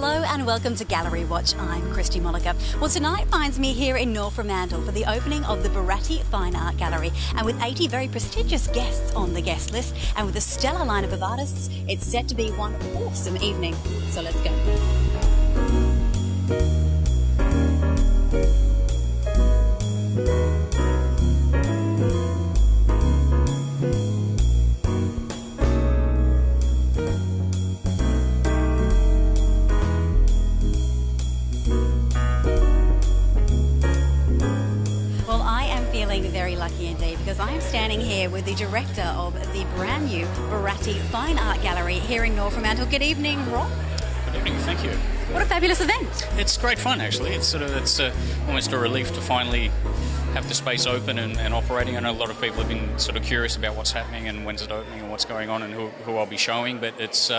Hello and welcome to Gallery Watch. I'm Christy Mollica. Well, tonight finds me here in North Fremantle for the opening of the Baratti Fine Art Gallery, and with 80 very prestigious guests on the guest list and with a stellar lineup of artists, it's set to be one awesome evening. So let's go. Very lucky indeed, because I am standing here with the director of the brand new Baratti Fine Art Gallery here in North Fremantle. Good evening, Rob. Good evening, thank you. What a fabulous event. It's great fun, actually. It's almost a relief to finally have the space open and operating. I know a lot of people have been sort of curious about what's happening and when's it opening and what's going on and who I'll be showing, but it's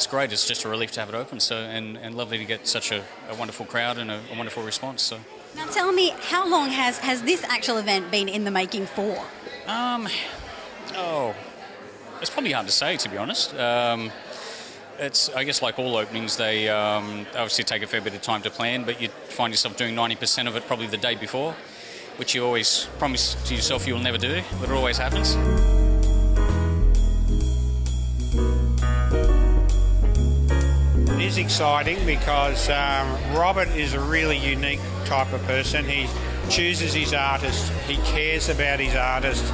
great. It's just a relief to have it open, and lovely to get such a wonderful crowd and a wonderful response. So. Now tell me, how long has this actual event been in the making for? It's probably hard to say, to be honest. It's, I guess, like all openings, they obviously take a fair bit of time to plan, but you find yourself doing 90% of it probably the day before, which you always promise to yourself you'll never do, but it always happens. It is exciting because Robert is a really unique type of person. He chooses his artists, he cares about his artists,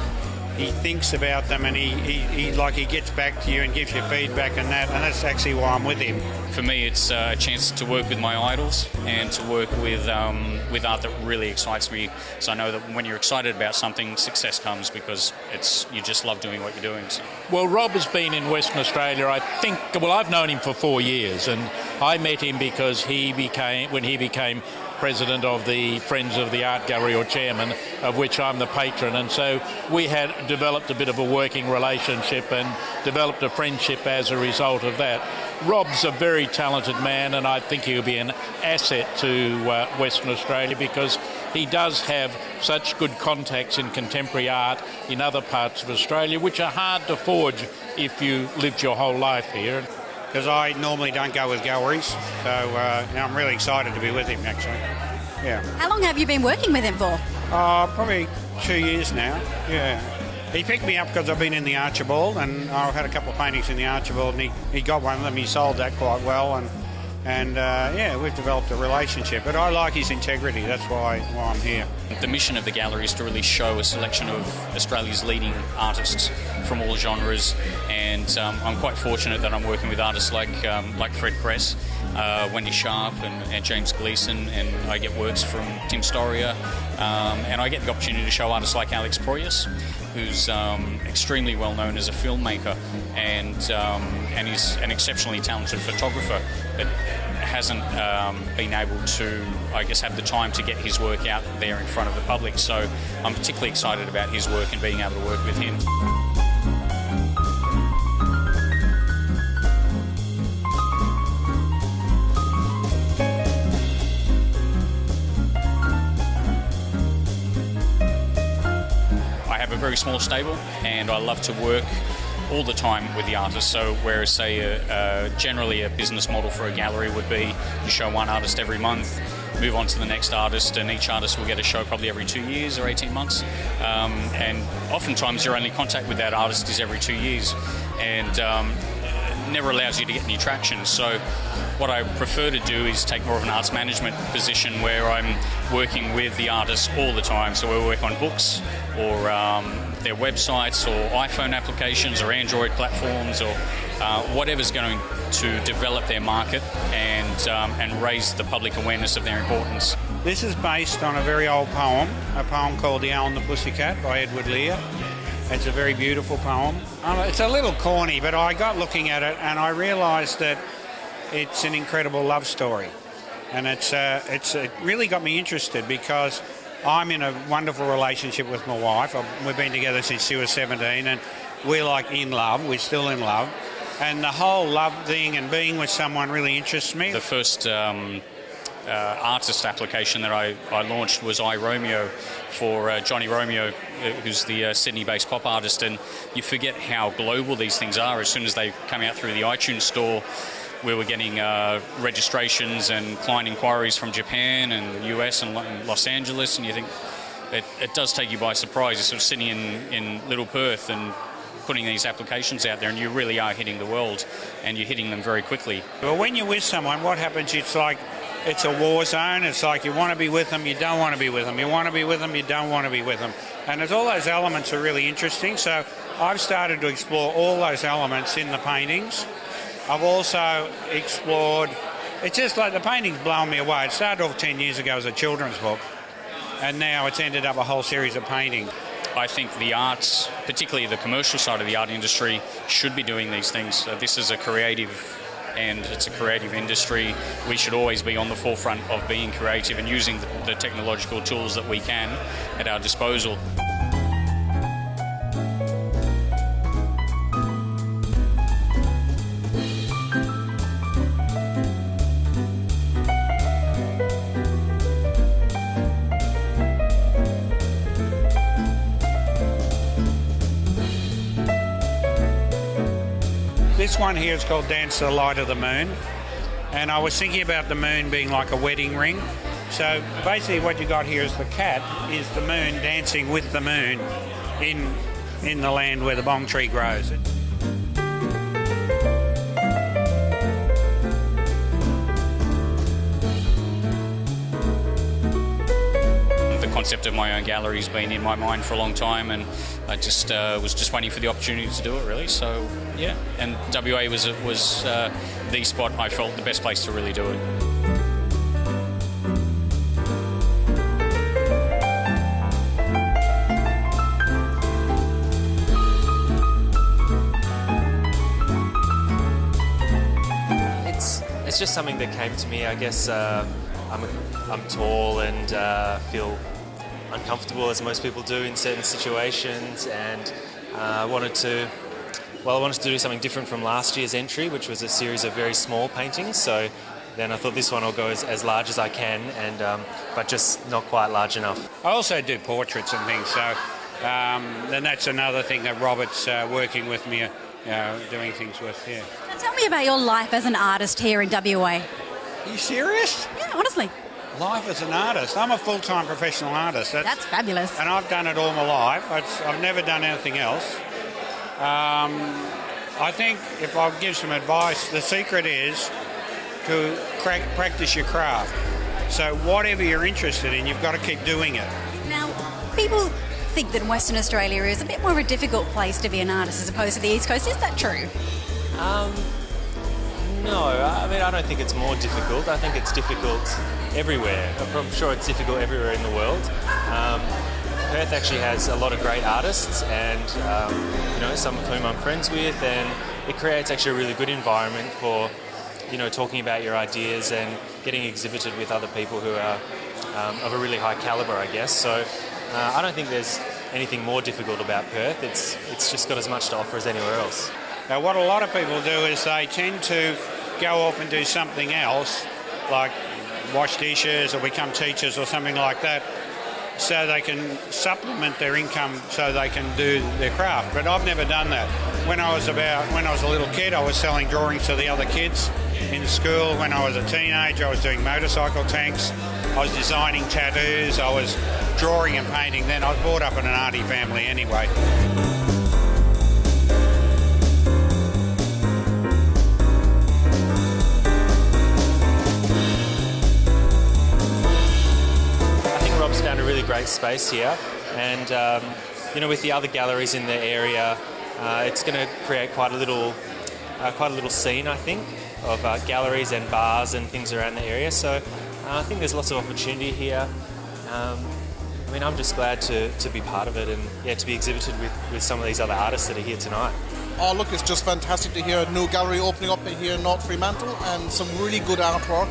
he thinks about them, and he gets back to you and gives you feedback and that's actually why I'm with him. For me, it's a chance to work with my idols and to work with art that really excites me. So I know that when you're excited about something, success comes because you just love doing what you're doing. So. Well, Rob has been in Western Australia, I've known him for 4 years, and I met him because when he became president of the Friends of the Art Gallery, or chairman, of which I'm the patron, and so we had developed a bit of a working relationship and developed a friendship as a result of that. Rob's a very talented man, and I think he'll be an asset to Western Australia because he does have such good contacts in contemporary art in other parts of Australia, which are hard to forge if you lived your whole life here. Because I normally don't go with galleries, so I'm really excited to be with him, actually. Yeah. How long have you been working with him for? Probably 2 years now, yeah. He picked me up because I've been in the Archibald, and I've had a couple of paintings in the Archibald, and he got one of them. He sold that quite well, and we've developed a relationship. But I like his integrity. That's why I'm here. The mission of the gallery is to really show a selection of Australia's leading artists from all genres, and I'm quite fortunate that I'm working with artists like Fred Kress, Wendy Sharp and James Gleeson, and I get works from Tim Storia, and I get the opportunity to show artists like Alex Proyas, who's extremely well known as a filmmaker, and he's an exceptionally talented photographer, but hasn't been able to, I guess, have the time to get his work out there in front of the public. So I'm particularly excited about his work and being able to work with him. I have a very small stable, and I love to work all the time with the artists. So whereas, say, generally a business model for a gallery would be you show one artist every month, move on to the next artist, and each artist will get a show probably every 2 years or 18 months. And oftentimes your only contact with that artist is every 2 years, and never allows you to get any traction. So what I prefer to do is take more of an arts management position where I'm working with the artists all the time. So we'll work on books or their websites or iPhone applications or Android platforms or whatever's going to develop their market and raise the public awareness of their importance. This is based on a very old poem, a poem called The Owl and the Pussycat by Edward Lear. It's a very beautiful poem. It's a little corny, but I got looking at it and I realised that it's an incredible love story. And it really got me interested because I'm in a wonderful relationship with my wife. We've been together since she was 17, and we're like in love. We're still in love. And the whole love thing and being with someone really interests me. The first artist application that I launched was iRomeo for Johnny Romeo, who's the Sydney-based pop artist, and you forget how global these things are as soon as they come out through the iTunes store. we were getting registrations and client inquiries from Japan and the US and Los Angeles, and you think it does take you by surprise. You're sort of sitting in Little Perth and putting these applications out there, and you really are hitting the world, and you're hitting them very quickly. Well, when you're with someone, what happens, it's like it's a war zone. It's like you want to be with them, you don't want to be with them. You want to be with them, you don't want to be with them. And there's all those elements are really interesting. So I've started to explore all those elements in the paintings. I've also explored, it's just like the painting's blown me away. It started off 10 years ago as a children's book, and now it's ended up a whole series of paintings. I think the arts, particularly the commercial side of the art industry, should be doing these things. This is a creative and it's a creative industry. We should always be on the forefront of being creative and using the technological tools that we can at our disposal. This one here is called Dance to the Light of the Moon, and I was thinking about the moon being like a wedding ring. So basically what you got here is the cat is the moon dancing with the moon in the land where the bong tree grows. The concept of my own gallery has been in my mind for a long time, and I just was just waiting for the opportunity to do it, really. So yeah, and WA was the spot I felt the best place to really do it. It's just something that came to me. I guess I'm tall and feel uncomfortable, as most people do in certain situations, and I wanted to do something different from last year's entry, which was a series of very small paintings. So then I thought this one will go as large as I can, and but just not quite large enough. I also do portraits and things, so then that's another thing that Robert's working with me, doing things with. Yeah. So tell me about your life as an artist here in WA. Are you serious? Yeah, honestly. Life as an artist. I'm a full-time professional artist. That's fabulous. And I've done it all my life. I've never done anything else. I think if I give some advice, the secret is to practice your craft. So whatever you're interested in, you've got to keep doing it. Now, people think that Western Australia is a bit more of a difficult place to be an artist as opposed to the East Coast. Is that true? No, I mean, I don't think it's more difficult. I think it's difficult everywhere. I'm sure it's difficult everywhere in the world. Perth actually has a lot of great artists, and some of whom I'm friends with, and it creates actually a really good environment for talking about your ideas and getting exhibited with other people who are of a really high calibre, I guess. So I don't think there's anything more difficult about Perth. It's just got as much to offer as anywhere else. Now, what a lot of people do is they tend to go off and do something else, like wash dishes or become teachers or something like that, so they can supplement their income so they can do their craft. But I've never done that. When I was a little kid, I was selling drawings to the other kids in school. When I was a teenager, I was doing motorcycle tanks. I was designing tattoos. I was drawing and painting then. I was brought up in an arty family anyway. Found a really great space here, and with the other galleries in the area, it's going to create quite a little scene, I think, of galleries and bars and things around the area. So I think there's lots of opportunity here. I'm just glad to be part of it and to be exhibited with some of these other artists that are here tonight. Oh, look, it's just fantastic to hear a new gallery opening up here in North Fremantle, and some really good artwork.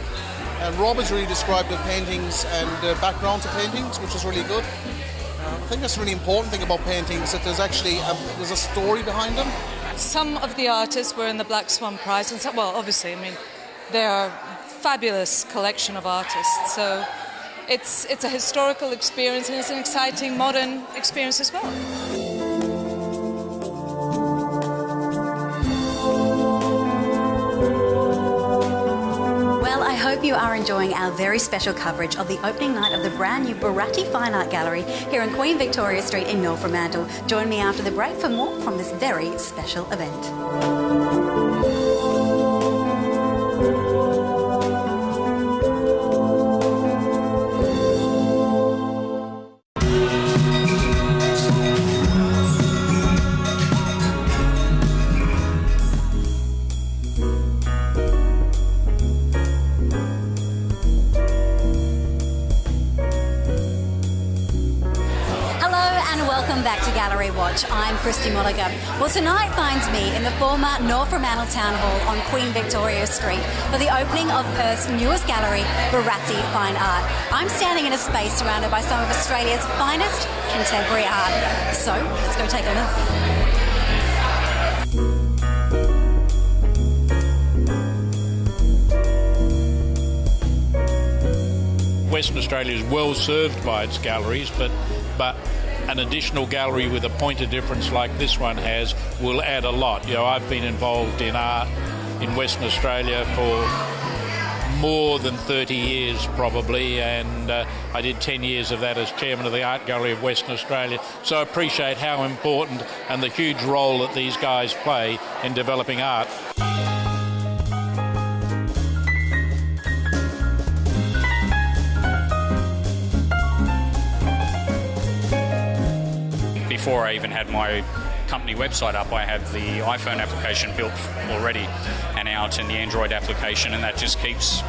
And Rob has really described the paintings and the background to paintings, which is really good. I think that's a really important thing about paintings, that there's actually there's a story behind them. Some of the artists were in the Black Swan Prize, and obviously, they're a fabulous collection of artists. So it's a historical experience, and it's an exciting modern experience as well. hope you are enjoying our very special coverage of the opening night of the brand new Baratti Fine Art Gallery here in Queen Victoria Street in Fremantle. Join me after the break for more from this very special event. Welcome back to Gallery Watch. I'm Christy Mulligan. Well, tonight finds me in the former North Fremantle Town Hall on Queen Victoria Street for the opening of Perth's newest gallery, Baratti Fine Art. I'm standing in a space surrounded by some of Australia's finest contemporary art. So, let's go take a look. Western Australia is well served by its galleries, but an additional gallery with a point of difference like this one has will add a lot. You know, I've been involved in art in Western Australia for more than 30 years probably, and I did 10 years of that as chairman of the Art Gallery of Western Australia, so I appreciate how important and the huge role that these guys play in developing art. Before I even had my company website up, I had the iPhone application built already and out, and the Android application, and that just keeps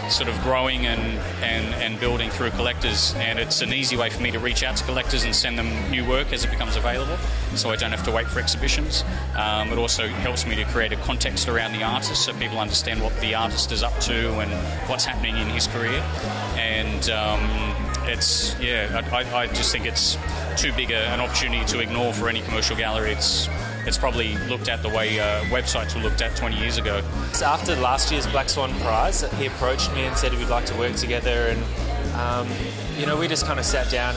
sort of growing and building through collectors, and it's an easy way for me to reach out to collectors and send them new work as it becomes available, so I don't have to wait for exhibitions. It also helps me to create a context around the artist so people understand what the artist is up to and what's happening in his career. And I just think it's too big an opportunity to ignore for any commercial gallery. It's probably looked at the way websites were looked at 20 years ago. After last year's Black Swan Prize, he approached me and said he would like to work together, and we just kind of sat down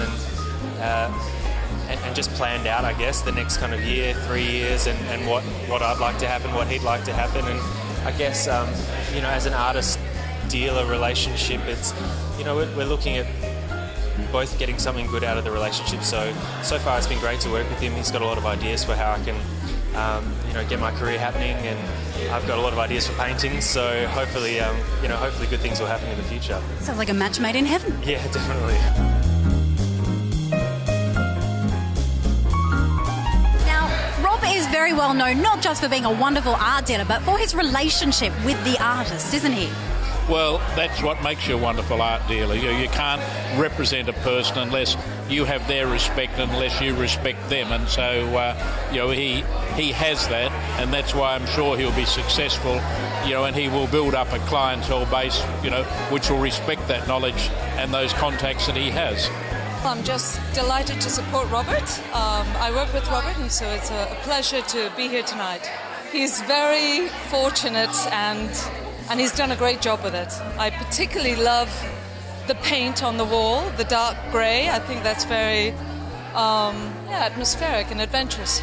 and just planned out, I guess, the next kind of year, 3 years, and what I'd like to happen, what he'd like to happen, and I guess as an artist-dealer relationship, it's we're looking at both getting something good out of the relationship. So far it's been great to work with him. He's got a lot of ideas for how I can get my career happening, and I've got a lot of ideas for paintings, so hopefully good things will happen in the future. Sounds like a match made in heaven. Yeah, definitely. Now, Rob is very well known not just for being a wonderful art dealer, but for his relationship with the artist, isn't he? Well, that's what makes you a wonderful art dealer. You can't represent a person unless you have their respect, unless you respect them. And so, he has that, and that's why I'm sure he'll be successful, and he will build up a clientele base, which will respect that knowledge and those contacts that he has. I'm just delighted to support Robert. I work with Robert, and so it's a pleasure to be here tonight. He's very fortunate, and he's done a great job with it. I particularly love the paint on the wall, the dark grey. I think that's very atmospheric and adventurous.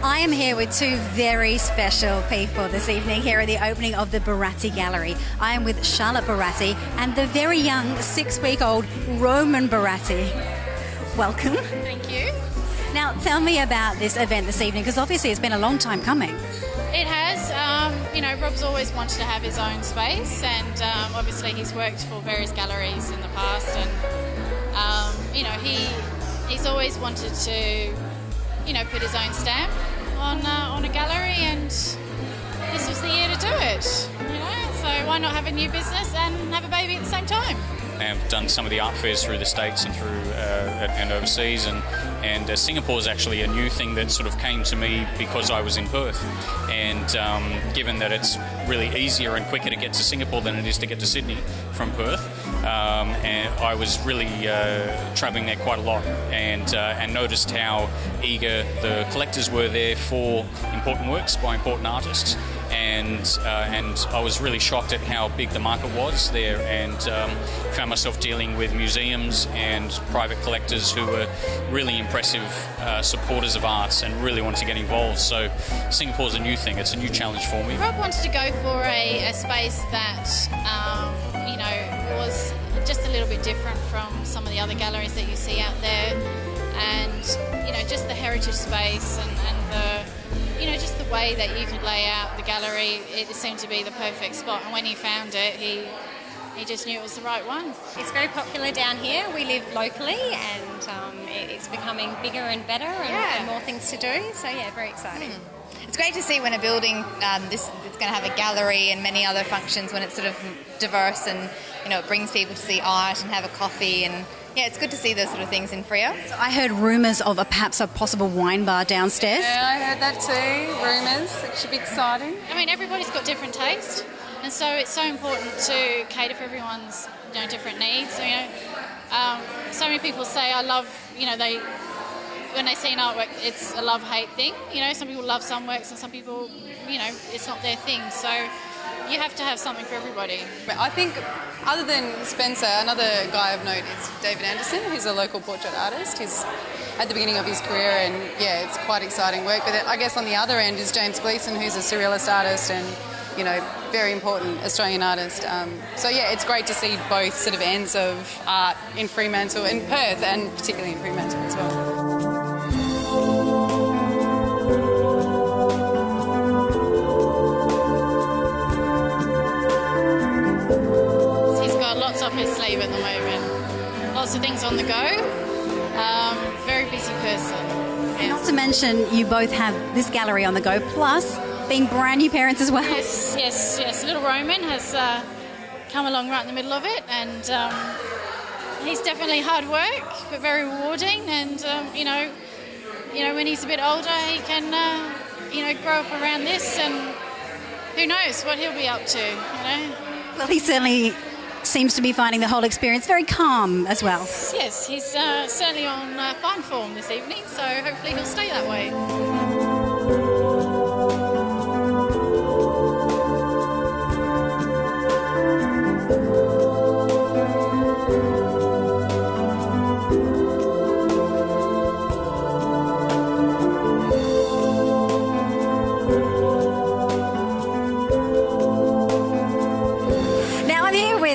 I am here with two very special people this evening here at the opening of the Baratti Gallery. I am with Charlotte Baratti and the very young 6-week-old Roman Baratti. Welcome. Thank you. Now, tell me about this event this evening, because obviously it's been a long time coming. It has. Rob's always wanted to have his own space, and obviously he's worked for various galleries in the past, and he's always wanted to put his own stamp on a gallery, and this was the year to do it. So why not have a new business and have a baby at the same time? I've done some of the art fairs through the States and and overseas, and Singapore is actually a new thing that sort of came to me because I was in Perth, and given that it's really easier and quicker to get to Singapore than it is to get to Sydney from Perth, and I was really travelling there quite a lot, and noticed how eager the collectors were there for important works by important artists. and I was really shocked at how big the market was there, and found myself dealing with museums and private collectors who were really impressive supporters of arts and really wanted to get involved. So Singapore's a new thing, it's a new challenge for me. Rob wanted to go for a space that was just a little bit different from some of the other galleries that you see out there, and just the heritage space and the just the way that you could lay out the gallery. It seemed to be the perfect spot, and when he found it, he just knew it was the right one. It's very popular down here. We live locally, and it's becoming bigger and better, and more things to do. So yeah, very exciting. It's great to see when a building it's going to have a gallery and many other functions, when it's sort of diverse and it brings people to see art and have a coffee, and yeah, it's good to see those sort of things in Freo. So I heard rumours of perhaps a possible wine bar downstairs. Yeah, I heard that too. Rumours. It should be exciting. I mean, everybody's got different taste, and so it's so important to cater for everyone's different needs. So many people say, I love, when they see an artwork, it's a love-hate thing. Some people love some works and some people, it's not their thing. So you have to have something for everybody. I think, other than Spencer, another guy of note is David Anderson, who's a local portrait artist. He's at the beginning of his career, and yeah, it's quite exciting work. But I guess on the other end is James Gleeson, who's a surrealist artist and very important Australian artist. So yeah, it's great to see both sort of ends of art in Fremantle, in Perth, and particularly in Fremantle as well. Lots up his sleeve at the moment. Lots of things on the go. Very busy person. And not to mention, you both have this gallery on the go, plus being brand new parents as well. Yes. Little Roman has come along right in the middle of it, and he's definitely hard work, but very rewarding. And when he's a bit older, he can grow up around this, and who knows what he'll be up to. Well, he certainly seems to be finding the whole experience very calm as well. Yes, he's certainly on fine form this evening, so hopefully he'll stay that way.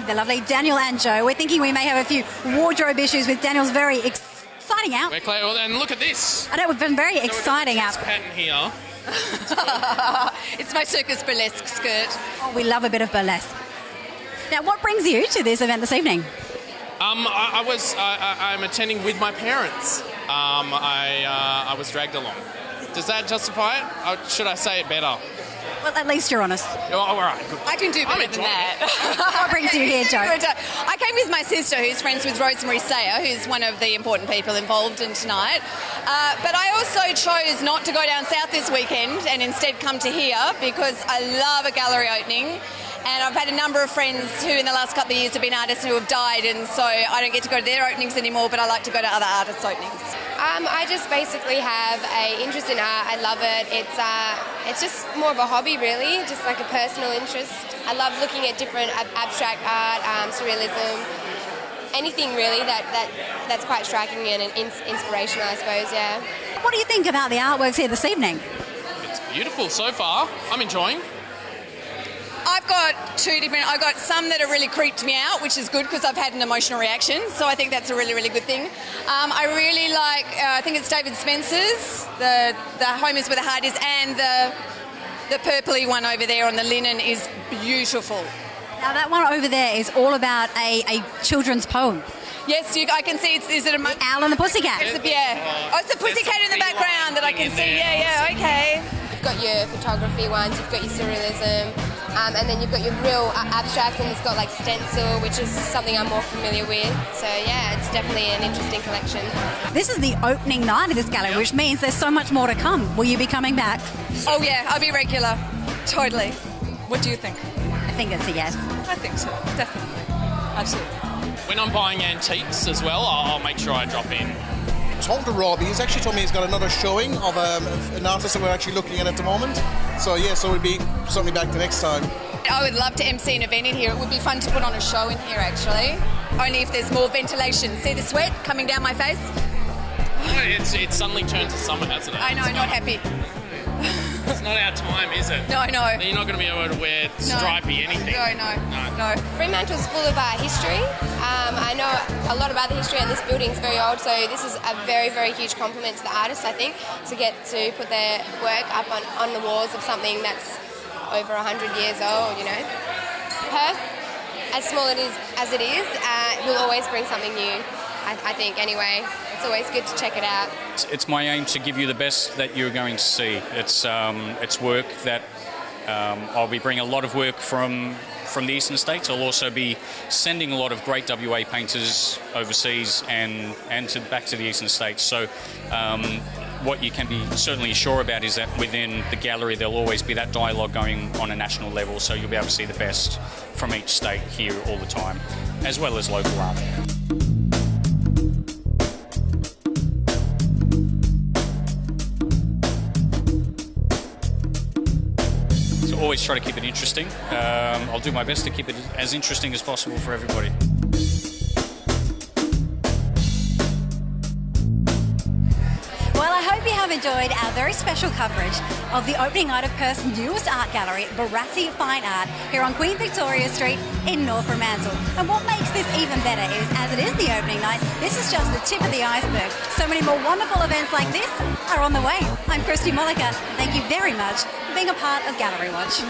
The lovely Daniel and Joe. We're thinking we may have a few wardrobe issues with Daniel's very exciting out. And look at this. I know, we've been very exciting out. Pattern here. It's my circus burlesque skirt. Oh, we love a bit of burlesque. Now, what brings you to this event this evening? I'm attending with my parents. I was dragged along. Does that justify it? Or should I say it better? Well, at least you're honest. Oh, all right, good. I can do better than that. What brings you here, Joe? I came with my sister, who's friends with Rosemary Sayer, who's one of the important people involved in tonight. But I also chose not to go down south this weekend and instead come to here because I love a gallery opening. And I've had a number of friends who in the last couple of years have been artists who have died, and so I don't get to go to their openings anymore, but I like to go to other artists' openings. I just basically have an interest in art. I love it. It's just more of a hobby, really, just like a personal interest. I love looking at different abstract art, surrealism, anything really that's quite striking and inspirational, I suppose, yeah. What do you think about the artworks here this evening? It's beautiful so far. I'm enjoying. I've got I've got some that have really creeped me out, which is good because I've had an emotional reaction, so I think that's a really, really good thing. I really like, I think it's David Spencer's, the Home is Where the Heart Is, and the purpley one over there on the linen is beautiful. Now that one over there is all about a children's poem. Yes, I can see is it a monkey? Owl and the Pussycat. Yeah. Oh, it's the Pussycat in the background that I can see. Yeah, okay. You've got your photography ones, you've got your surrealism, and then you've got your real abstract, and it's got like stencil, which is something I'm more familiar with. So yeah, it's definitely an interesting collection. This is the opening night of this gallery, which means there's so much more to come. Will you be coming back? Oh yeah, I'll be regular. Totally. What do you think? I think it's a yes. I think so, definitely. Absolutely. When I'm buying antiques as well, I'll make sure I drop in. talking to Rob, he's actually told me he's got another showing of an artist that we're actually looking at the moment. So yeah, so we'll be certainly back the next time. I would love to MC an event in here. It would be fun to put on a show in here, actually. Only if there's more ventilation. See the sweat coming down my face? It's suddenly turned to summer, hasn't it? I know, not happy. It's not our time, is it? No. You're not going to be able to wear stripy anything. No. Fremantle's full of history. I know a lot about the history, and this building's very old, so this is a very, very huge compliment to the artists, I think, to get to put their work up on the walls of something that's over 100 years old, you know. Perth, as small as it is, will always bring something new, I think, anyway. It's always good to check it out. It's my aim to give you the best that you're going to see. It's work that I'll be bringing a lot of work from the eastern states. I'll also be sending a lot of great WA painters overseas and back to the eastern states. So what you can be certainly sure about is that within the gallery there'll always be that dialogue going on a national level, so you'll be able to see the best from each state here all the time, as well as local art. So always try to keep it interesting. I'll do my best to keep it as interesting as possible for everybody. Well, I hope you have enjoyed our very special coverage of the opening night of Perth's newest art gallery, Bharati Fine Art, here on Queen Victoria Street in North Fremantle. And what makes this even better is, as it is the opening night, this is just the tip of the iceberg. So many more wonderful events like this are on the way. I'm Christy Mollica. Thank you very much for being a part of Gallery Watch.